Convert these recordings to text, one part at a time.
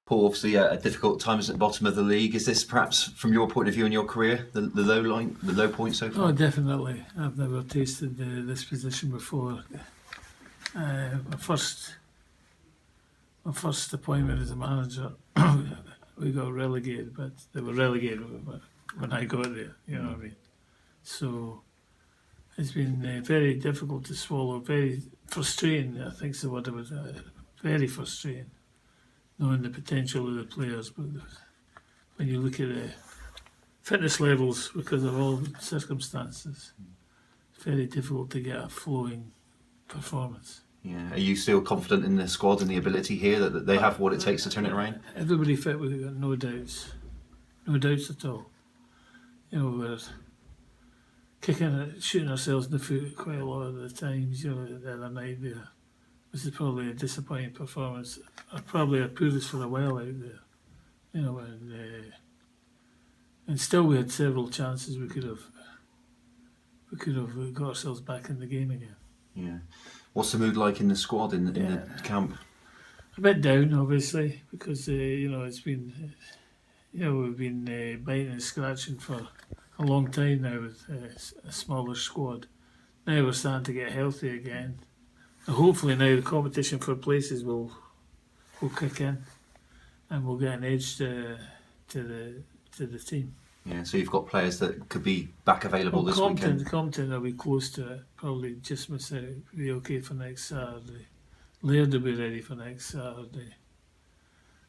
Paul, obviously at difficult times at the bottom of the league. Is this perhaps, from your point of view in your career, the low point so far? Oh, definitely. I've never tasted this position before. My first appointment as a manager, we got relegated, but they were relegated when I got there. You know what I mean? So it's been very difficult to swallow, very frustrating. I think the word was very frustrating, knowing the potential of the players, but when you look at the fitness levels, because of all circumstances, it's very difficult to get a flowing performance. Yeah. Are you still confident in the squad and the ability here that they have what it takes to turn it around? Everybody fit, we've got no doubts at all. You know, we're shooting ourselves in the foot quite a lot of the times. You know, the other night there was probably a disappointing performance. Probably our poorest for a while out there. You know, and still we had several chances. We could have got ourselves back in the game again. Yeah. What's the mood like in the squad in the camp? A bit down, obviously, because it's been, we've been biting and scratching for a long time now with a smaller squad. Now we're starting to get healthy again. And hopefully now the competition for places will kick in, and we'll get an edge to the team. Yeah, so you've got players that could be back available this weekend. Compton will be close to it. Probably just miss out. Be okay for next Saturday. Laird will be ready for next Saturday.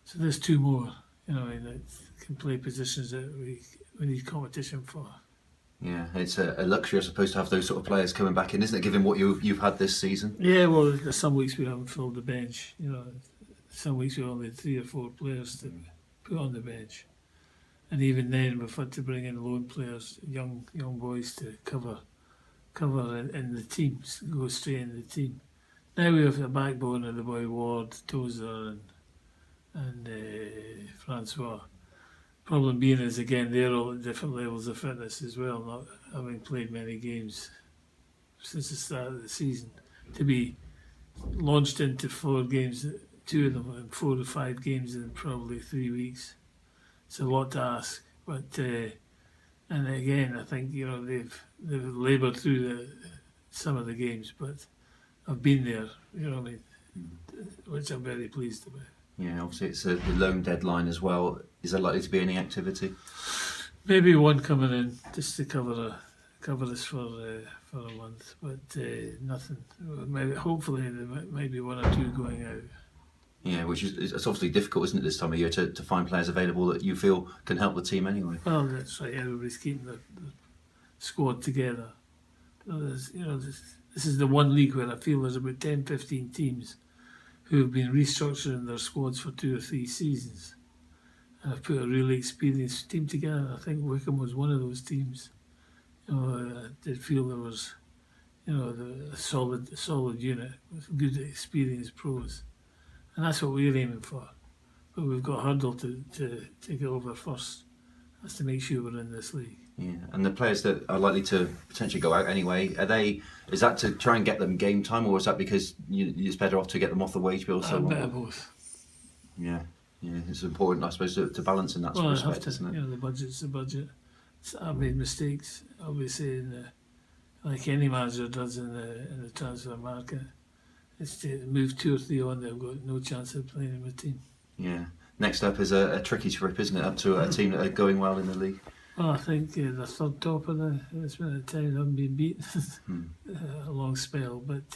So there's two more, that can play positions that we need competition for. Yeah, it's a luxury, I suppose, to have those sort of players coming back in, isn't it? Given what you've had this season. Yeah, well, there's some weeks we haven't filled the bench. Some weeks we only had 3 or 4 players to put on the bench. And even then, we've had to bring in loan players, young boys to cover in the team, go straight in the team. Now we have the backbone of the boy Ward, Tozer, and Francois. Problem being is, again, they're all at different levels of fitness as well, not having played many games since the start of the season. To be launched into 4 games, 2 of them, and 4 to 5 games in probably 3 weeks. It's a lot to ask, but and again, I think they've laboured through some of the games, but I've been there, which I'm very pleased about. Yeah, obviously it's the loan deadline as well. Is there likely to be any activity? Maybe one coming in just to cover us for a month, but nothing. Maybe hopefully there might be 1 or 2 going out. Yeah, which is it's obviously difficult, isn't it, this time of year to find players available that you feel can help the team anyway. Well, that's right. Everybody's keeping the squad together. This is the one league where I feel there's about 10, 15 teams who have been restructuring their squads for 2 or 3 seasons. And I've put a really experienced team together. I think Wickham was one of those teams. I did feel there was, a solid unit with good experienced pros. And that's what we're aiming for. But we've got a hurdle to get over first. That's to make sure we're in this league. Yeah, and the players that are likely to potentially go out anyway, is that to try and get them game time, or is that because it's better off to get them off the wage bill? A bit of both. Yeah, it's important, I suppose, to balance in that respect, isn't it? The budget's the budget. I've made mistakes, obviously, like any manager does in the transfer market. It's to move 2 or 3 on, they've got no chance of playing in the team. Yeah. Next up is a tricky trip, isn't it, up to a team that are going well in the league? Well, I think the third top of it's been a time they haven't been beaten a long spell. But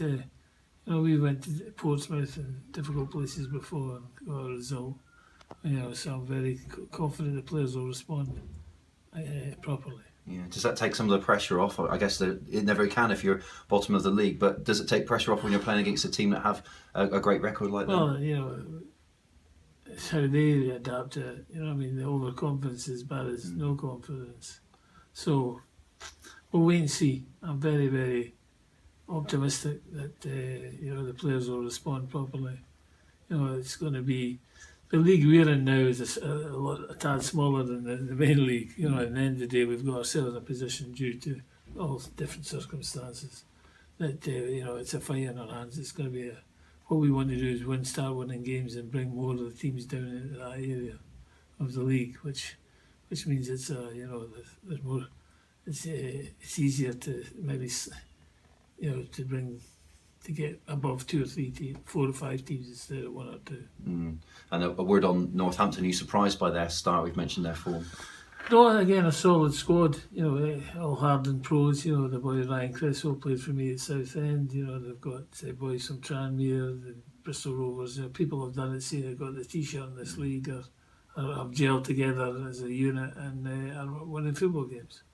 we went to Portsmouth and difficult places before and got a result. So I'm very confident the players will respond properly. Yeah. Does that take some of the pressure off? I guess it never can if you're bottom of the league. But does it take pressure off when you're playing against a team that have a great record like that? Well, it's how they adapt to it. The overconfidence is bad as no confidence. So we'll wait and see. I'm very, very optimistic that the players will respond properly. It's going to be the league we're in now is a tad smaller than the main league. At the end of the day, we've got ourselves in a position due to all different circumstances that it's a fight in our hands. It's going to be what we want to do is start winning games and bring more of the teams down into that area of the league, which means it's there's more. It's easier to maybe to get above 2 or 3 teams, 4 or 5 teams instead of 1 or 2. And a word on Northampton. Are you surprised by their start? We've mentioned their form. No, again, a solid squad, all hardened pros. The boy Ryan Cresswell played for me at Southend. They've got boys from Tranmere, the Bristol Rovers. People have done it, say they've got the t-shirt in this league, or have gelled together as a unit and are winning football games.